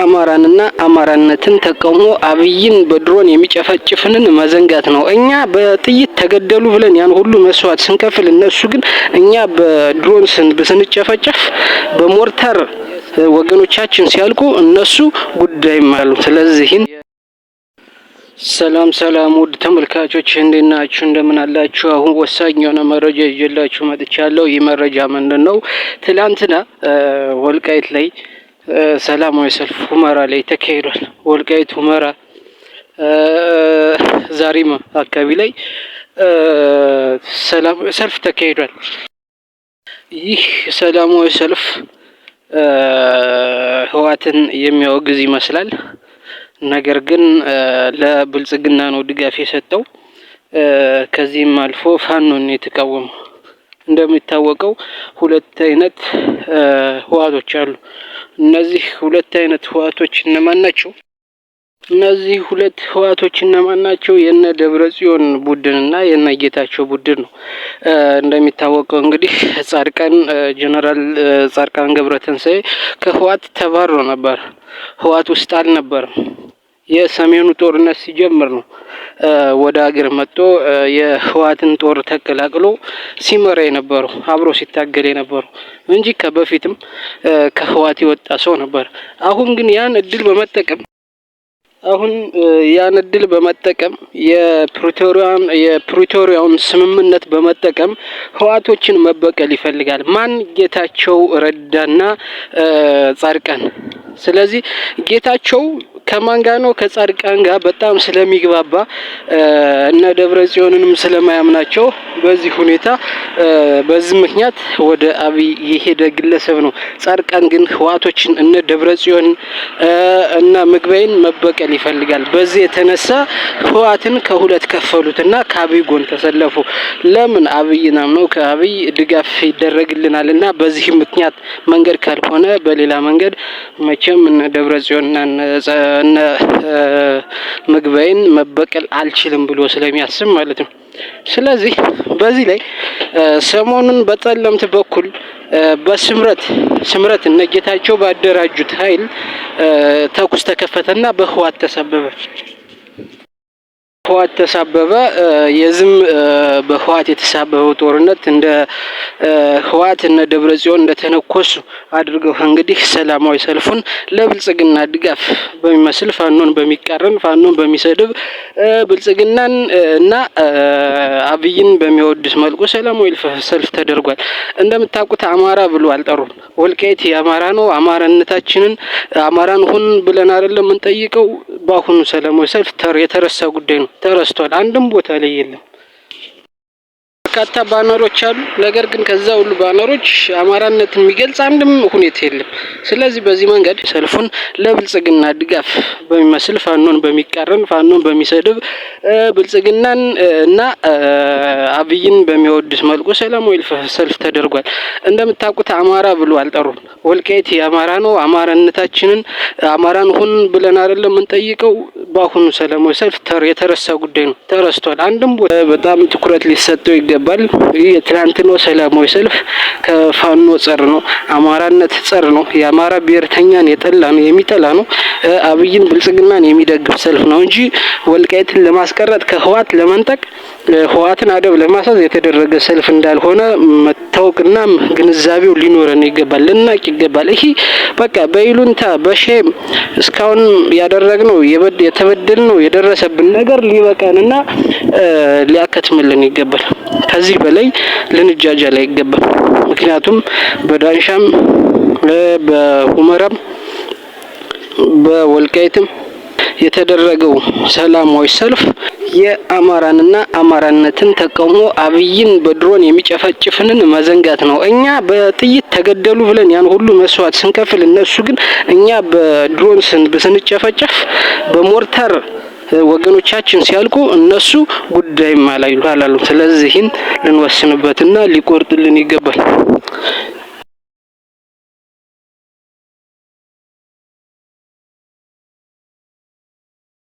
አማራንና አማራነትን ተቃውሞ አብይን በድሮን የሚጨፈጭፍንን መዘንጋት ነው። እኛ በጥይት ተገደሉ ብለን ያን ሁሉ መስዋዕት ስንከፍል፣ እነሱ ግን እኛ በድሮን ስንጨፈጨፍ በሞርታር ወገኖቻችን ሲያልቁ እነሱ ጉዳይም አሉ። ስለዚህ ሰላም ውድ ተመልካቾች እንዴት ናችሁ? እንደምን አላችሁ? አሁን ወሳኝ የሆነ መረጃ ይዤላችሁ መጥቻለሁ። ይህ መረጃ ምንድነው? ትላንትና ወልቃይት ላይ ሰላማዊ ሰልፍ ሁመራ ላይ ተካሂዷል። ወልቃይት ሁመራ ዛሪማ አካባቢ ላይ ሰላማዊ ሰልፍ ተካሂዷል። ይህ ሰላማዊ ሰልፍ ህወሓትን የሚያወግዝ ይመስላል። ነገር ግን ለብልጽግና ነው ድጋፍ የሰጠው። ከዚህም አልፎ ፋኖን የተቃወመው። እንደሚታወቀው ሁለት አይነት ህወሓቶች አሉ። እነዚህ ሁለት አይነት ህወሓቶች እነማን ናቸው? እነዚህ ሁለት ህወሓቶች እነማን ናቸው? የነ ደብረጽዮን ቡድንና የነ ጌታቸው ቡድን ነው። እንደሚታወቀው እንግዲህ ጀነራል ጻድቃን ገብረትንሳኤ ከህወሓት ተባሮ ነበር። ህወሓት ውስጥ አልነበረም። የሰሜኑ ጦርነት ሲጀምር ነው ወደ ሀገር መጥቶ የህወሓትን ጦር ተቀላቅሎ ሲመራ የነበረው፣ አብሮ ሲታገል የነበረው እንጂ ከበፊትም ከህወሓት የወጣ ሰው ነበር። አሁን ግን ያን እድል በመጠቀም የፕሪቶሪያውን ስምምነት በመጠቀም ህወሓቶችን መበቀል ይፈልጋል። ማን? ጌታቸው ረዳና ጻድቃን። ስለዚህ ጌታቸው ከማን ጋር ነው? ከጻድቃን ጋር በጣም ስለሚግባባ እነ ደብረጽዮንንም ስለማያምናቸው በዚህ ምክንያት ወደ አብይ የሄደ ግለሰብ ነው። ጻድቃን ግን ህወሓቶችን እነ ደብረጽዮን እና ምግባይን መበቀል ይፈልጋል። በዚህ የተነሳ ህወሓትን ከሁለት ከፈሉትና ከአብይ ጎን ተሰለፉ። ለምን? አብይን አምነው ከአብይ ድጋፍ ይደረግልናል እና በዚህ ምክንያት መንገድ ካልሆነ በሌላ መንገድ መቼም እነ ደብረጽዮንና እነ ምግባይን መበቀል አልችልም ብሎ ስለሚያስብ ማለት ነው። ስለዚህ በዚህ ላይ ሰሞኑን በጠለምት በኩል በስምረት እነ ጌታቸው ባደራጁት ኃይል ተኩስ ተከፈተና በህወሓት ተሳበበ። የዝም በህወሓት የተሳበበው ጦርነት እንደ ህወሓት እነ ደብረጽዮን እንደተነኮሱ አድርገው እንግዲህ ሰላማዊ ሰልፉን ለብልጽግና ድጋፍ በሚመስል ፋኖን በሚቃረን ፋኖን በሚሰድብ ብልጽግናን እና አብይን በሚወድስ መልኩ ሰላማዊ ሰልፍ ተደርጓል። እንደምታውቁት አማራ ብሎ አልጠሩም። ወልቃይት የአማራ ነው። አማራነታችንን አማራን ሁን ብለን አይደለም የምንጠይቀው። በአሁኑ ሰላማዊ ሰልፍ የተረሳ ጉዳይ ነው። ተረስቷል። አንድም ቦታ ላይ የለም። በርካታ ባነሮች አሉ። ነገር ግን ከዛ ሁሉ ባነሮች አማራነትን የሚገልጽ አንድም ሁኔታ የለም። ስለዚህ በዚህ መንገድ ሰልፉን ለብልጽግና ድጋፍ በሚመስል ፋኖን በሚቃረን ፋኖን በሚሰድብ ብልጽግናን እና አብይን በሚወድስ መልኩ ሰላማዊ ሰልፍ ተደርጓል። እንደምታውቁት አማራ ብሎ አልጠሩም። ወልቃይት የአማራ ነው። አማራነታችንን አማራን ሁን ብለን አይደለም የምንጠይቀው። በአሁኑ ሰላማዊ ሰልፍ የተረሳ ጉዳይ ነው። ተረስቷል። አንድም በጣም ትኩረት ሊሰጠው ይገባል። ይህ የትናንትናው ሰላማዊ ሰልፍ ከፋኖ ጸር ነው። አማራነት ጸር ነው። የአማራ ብሔርተኛን የሚጠላ ነው። አብይን ብልጽግናን የሚደግፍ ሰልፍ ነው እንጂ ወልቃይትን ለማስቀረት ከህወሓት ለመንጠቅ ህወሓትን አደብ ለማሳዝ የተደረገ ሰልፍ እንዳልሆነ መታወቅና ግንዛቤው ሊኖረን ይገባል። ልናቅ ይገባል። ይሄ በቃ በይሉንታ በሼም እስካሁን ያደረግነው የተበደልነው የደረሰብን ነገር ሊበቃንና ሊያከትምልን ይገባል። ከዚህ በላይ ልንጃጃል አይገባም። ምክንያቱም በዳንሻም በሁመራም በወልቃይትም የተደረገው ሰላማዊ ሰልፍ የአማራንና አማራነትን ተቃውሞ አብይን በድሮን የሚጨፈጭፍንን መዘንጋት ነው። እኛ በጥይት ተገደሉ ብለን ያን ሁሉ መስዋዕት ስንከፍል፣ እነሱ ግን እኛ በድሮን ስንጨፈጨፍ በሞርታር ወገኖቻችን ሲያልቁ እነሱ ጉዳይም አላሉ። ስለዚህን ልንወስንበትና ሊቆርጥልን ይገባል።